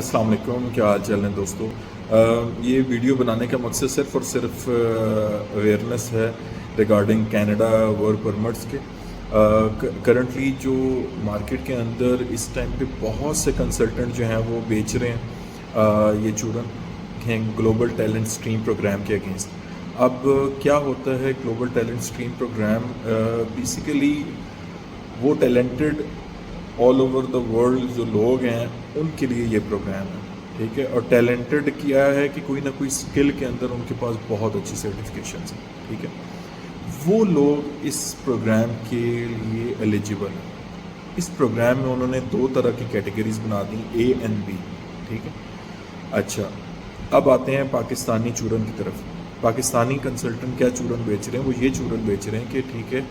السلام علیکم، کیا حال چال ہیں دوستو. یہ ویڈیو بنانے کا مقصد صرف اور صرف اویئرنیس ہے ریگارڈنگ کینیڈا ورک پرمٹس کے. کرنٹلی جو مارکیٹ کے اندر اس ٹائم پہ بہت سے کنسلٹنٹ جو ہیں وہ بیچ رہے ہیں یہ چورن گلوبل ٹیلنٹ اسٹریم پروگرام کے اگینسٹ. اب کیا ہوتا ہے global talent stream program? Basically وہ talented all over the world جو لوگ ہیں ان کے لیے یہ پروگرام ہے، ٹھیک ہے. اور ٹیلنٹڈ کیا ہے کہ کوئی نہ کوئی اسکل کے اندر ان کے پاس بہت اچھی سرٹیفکیشنز ہیں، ٹھیک ہے. وہ لوگ اس پروگرام کے لیے ایلیجیبل ہیں. اس پروگرام میں انہوں نے 2 طرح کی کیٹیگریز بنا دیں، اے اینڈ بی، ٹھیک ہے. اچھا، اب آتے ہیں پاکستانی چورن کی طرف. پاکستانی کنسلٹنٹ کیا چورن بیچ رہے ہیں؟ وہ یہ چورن بیچ رہے ہیں کہ ٹھیک ہے،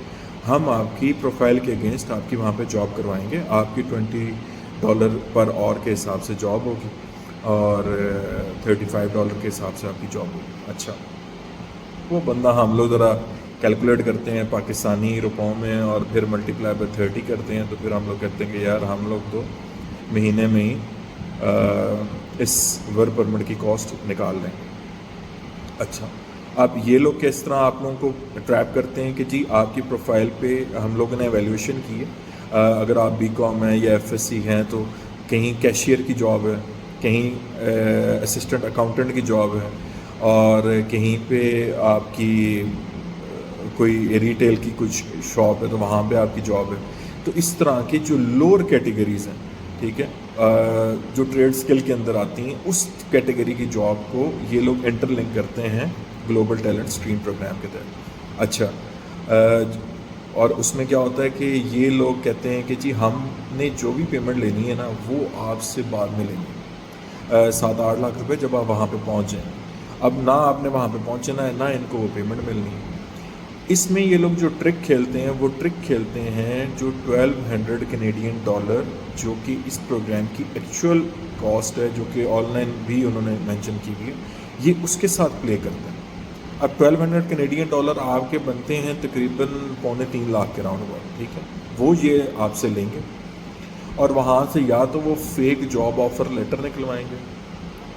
ہم آپ کی پروفائل کے اگینسٹ آپ کی وہاں پہ جاب کروائیں گے. آپ کی $20 پر آور کے حساب سے جاب ہوگی اور $35 کے حساب سے آپ کی جاب ہوگی. اچھا، وہ بندہ ہم لوگ ذرا کیلکولیٹ کرتے ہیں پاکستانی روپوں میں اور پھر ملٹیپلائی بائی 30 کرتے ہیں، تو پھر ہم لوگ کہتے ہیں کہ یار ہم لوگ تو مہینے میں ہی اس ورک پرمٹ کی کاسٹ نکال لیں. اچھا، اب یہ لوگ کس طرح آپ لوگوں کو ٹریپ کرتے ہیں کہ جی آپ کی پروفائل پہ ہم لوگوں نے ایویلیویشن کی ہے. اگر آپ بی کام ہیں یا ایف ایس سی ہیں تو کہیں کیشیئر کی جاب ہے، کہیں اسسٹنٹ اکاؤنٹنٹ کی جاب ہے، اور کہیں پہ آپ کی کوئی ریٹیل کی کچھ شاپ ہے تو وہاں پہ آپ کی جاب ہے. تو اس طرح کی جو لوور کیٹیگریز ہیں، ٹھیک ہے، جو ٹریڈ سکل کے اندر آتی ہیں، اس کیٹیگری کی جاب کو یہ لوگ انٹر لنک کرتے ہیں گلوبل ٹیلنٹ اسٹریم پروگرام کے تحت. اچھا، اور اس میں کیا ہوتا ہے کہ یہ لوگ کہتے ہیں کہ جی ہم نے جو بھی پیمنٹ لینی ہے نا وہ آپ سے بعد میں لیں گے، 7-8 لاکھ روپے جب آپ وہاں پہ پہنچ جائیں. اب نہ آپ نے وہاں پہ پہنچنا ہے، نہ ان کو وہ پیمنٹ ملنی ہے. اس میں یہ لوگ جو ٹرک کھیلتے ہیں وہ ٹرک کھیلتے ہیں جو $1200 جو کہ اس پروگرام کی ایکچوئل کاسٹ ہے، جو کہ آن لائن بھی انہوں نے مینشن کی ہوئی ہے، یہ اس کے ساتھ پلے کرتے ہیں. اب $1200 آپ کے بنتے ہیں تقریباً 2.25 لاکھ کے راؤنڈ اباؤٹ، ٹھیک ہے. وہ یہ آپ سے لیں گے اور وہاں سے یا تو وہ فیک جاب آفر لیٹر نکلوائیں گے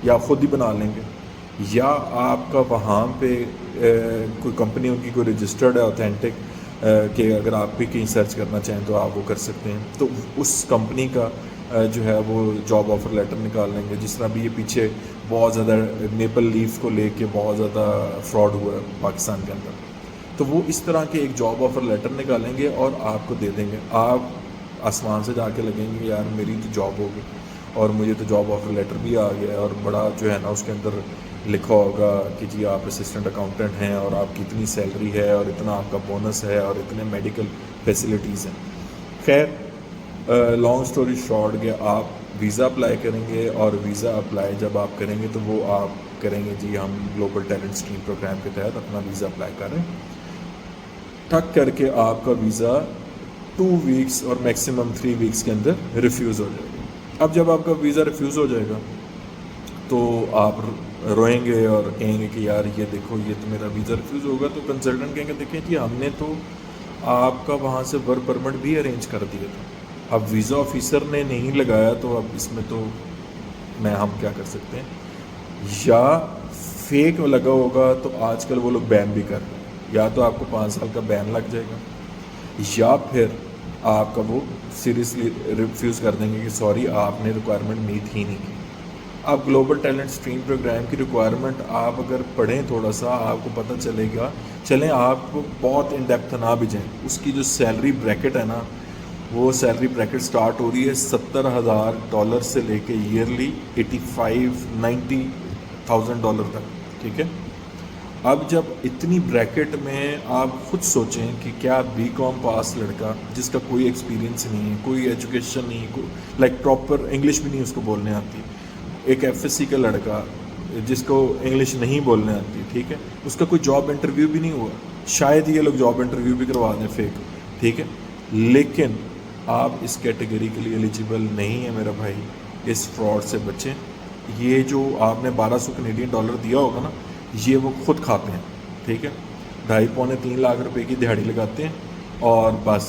یا خود ہی بنا لیں گے، یا آپ کا وہاں پہ کوئی کمپنی ان کی کوئی رجسٹرڈ ہے اوتھینٹک کہ اگر آپ بھی کہیں سرچ کرنا چاہیں تو آپ وہ کر سکتے ہیں، تو اس کمپنی کا جو ہے وہ جاب آفر لیٹر نکال لیں گے. جس طرح بھی یہ پیچھے بہت زیادہ میپل لیف کو لے کے بہت زیادہ فراڈ ہوا ہے پاکستان کے اندر، تو وہ اس طرح کے ایک جاب آفر لیٹر نکالیں گے اور آپ کو دے دیں گے. آپ آسمان سے جا کے لگیں گے یار میری تو جاب ہوگی اور مجھے تو جاب آفر لیٹر بھی آ گیا ہے، اور بڑا جو ہے نا اس کے اندر لکھا ہوگا کہ جی آپ اسسٹنٹ اکاؤنٹنٹ ہیں اور آپ کی اتنی سیلری ہے اور اتنا آپ کا بونس ہے اور اتنے میڈیکل فیسلٹیز ہیں. خیر، لانگ سٹوری شارٹ کہ آپ ویزا اپلائی کریں گے، اور ویزا اپلائی جب آپ کریں گے تو وہ آپ کریں گے جی ہم گلوبل ٹیلنٹ اسٹریم پروگرام کے تحت اپنا ویزا اپلائی کریں. ٹھک کر کے آپ کا ویزا 2 ویکس اور میکسیمم 3 ویکس کے اندر ریفیوز ہو جائے گا. اب جب آپ کا ویزا ریفیوز ہو جائے گا تو آپ روئیں گے اور کہیں گے کہ یار یہ دیکھو یہ تو میرا ویزا ریفیوز ہوگا. تو کنسلٹنٹ کہیں گے دیکھیں جی ہم نے تو آپ کا وہاں سے ورک پرمٹ بھی ارینج کر دیا تھا، اب ویزا آفیسر نے نہیں لگایا تو اب اس میں تو ہم کیا کر سکتے ہیں. یا فیک لگا ہوگا تو آج کل وہ لوگ بین بھی کر رہے ہیں، یا تو آپ کو 5 سال کا بین لگ جائے گا، یا پھر آپ کا وہ سیریسلی ریفیوز کر دیں گے کہ سوری آپ نے ریکوائرمنٹ میٹ ہی نہیں کی. اب گلوبل ٹیلنٹ اسٹریم پروگرام کی ریکوائرمنٹ آپ اگر پڑھیں تھوڑا سا آپ کو پتہ چلے گا. چلیں آپ بہت ان ڈیپتھ نہ بھی جائیں، اس کی جو سیلری بریکٹ ہے نا وہ سیلری بریکٹ سٹارٹ ہو رہی ہے $70,000 سے لے کے ایئرلی $85,000-90,000 تک، ٹھیک ہے. اب جب اتنی بریکٹ میں آپ خود سوچیں کہ کیا بی کام پاس لڑکا جس کا کوئی ایکسپیرینس نہیں ہے، کوئی ایجوکیشن نہیں، لائک پراپر انگلش بھی نہیں اس کو بولنے آتی، ایک ایف ایس سی کا لڑکا جس کو انگلش نہیں بولنے آتی، ٹھیک ہے، اس کا کوئی جاب انٹرویو بھی نہیں ہوا، شاید یہ لوگ جاب انٹرویو بھی کروا دیں فیک، ٹھیک ہے. لیکن آپ اس کیٹیگری کے لیے ایلیجیبل نہیں ہیں میرا بھائی. اس فراڈ سے بچیں. یہ جو آپ نے $1200 دیا ہوگا نا یہ وہ خود کھاتے ہیں، ٹھیک ہے. 2.5-3 لاکھ روپے کی دہاڑی لگاتے ہیں اور بس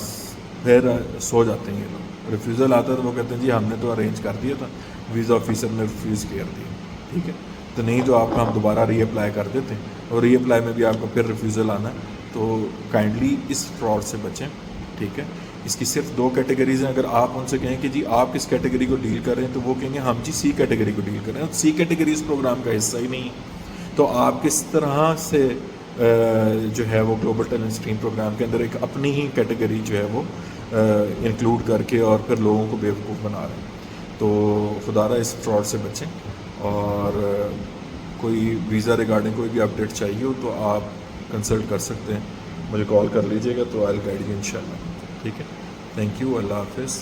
پھر سو جاتے ہیں یہ لوگ. ریفیوزل آتا ہے تو وہ کہتے ہیں جی ہم نے تو ارینج کر دیا تھا, ویزا آفیسر نے ریفیوز کر دیا, ٹھیک ہے, تو نہیں تو آپ کا ہم دوبارہ ری اپلائی کر دیتے ہیں, اور ری اپلائی میں بھی آپ کو پھر ریفیوزل آنا ہے. تو کائنڈلی اس فراڈ سے بچیں, ٹھیک ہے. اس کی صرف 2 کیٹیگریز ہیں. اگر آپ ان سے کہیں کہ جی آپ کس کیٹیگری کو ڈیل کر رہے ہیں, تو وہ کہیں گے ہم جی سی کیٹیگری کو ڈیل کر رہے ہیں. سی کیٹیگری اس پروگرام کا حصہ ہی نہیں ہے. تو آپ کس طرح سے جو ہے وہ گلوبل ٹیلنٹ اسٹریم پروگرام کے اندر ایک اپنی ہی کیٹیگری جو ہے وہ انکلوڈ کر کے اور پھر لوگوں کو بیوقوف بنا رہے ہیں. تو خدا را اس فراڈ سے بچیں. اور کوئی ویزا ریگارڈنگ کوئی بھی اپڈیٹ چاہیے ہو تو آپ کنسلٹ کر سکتے ہیں, مجھے کال کر لیجیے گا, تو آئی ول گائیڈ یو ان شاء اللہ, ٹھیک ہے. تھینک یو, اللہ حافظ.